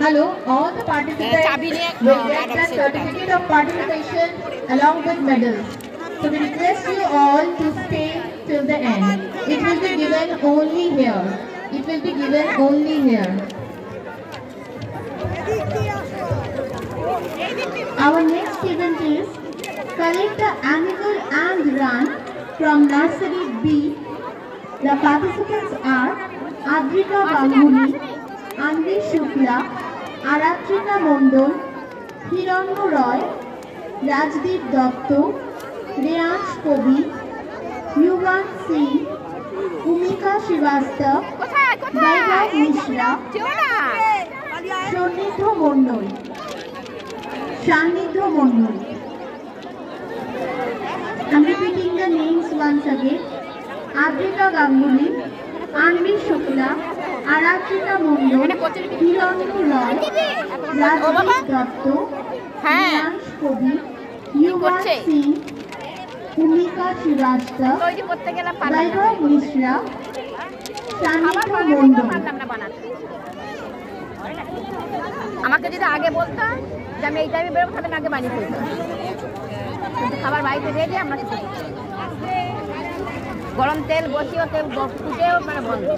Hello, all the participants will get the certificate of participation along with medals. So we request you all to stay till the end. It will be given only here. It will be given only here. Our next event is collect the animal and run from nursery B. The participants are Adrika Ganguly, Anvi Shukla, Aratrika Mondol, Hiranyo Roy, Rajdeep Dotto, Reyansh Kobi, Yuvan Singh, Bhumika Srivastava, Vaibhav Mishra, Sannidhya Mondol. I'm repeating the names once again. Adrika Ganguly, Anvi Shukla, Aratrika Mondol, Hiranyo Roy, Rajdeep Dotto, Reyansh Kobi, Yuvan Singh, Bhumika Srivastava, Vaibhav Mishra, Sannidhya Mondol. আমাকে যদি আগে বলতাম যে আমি এই টাইমে বেরোবো তাহলে আমি আগে বানিয়ে ফেলতাম, কিন্তু খাবার বাড়িতে রেডি আমরা গরম তেল বসিয়েও তেল ফুটেও মানে বন্ধ।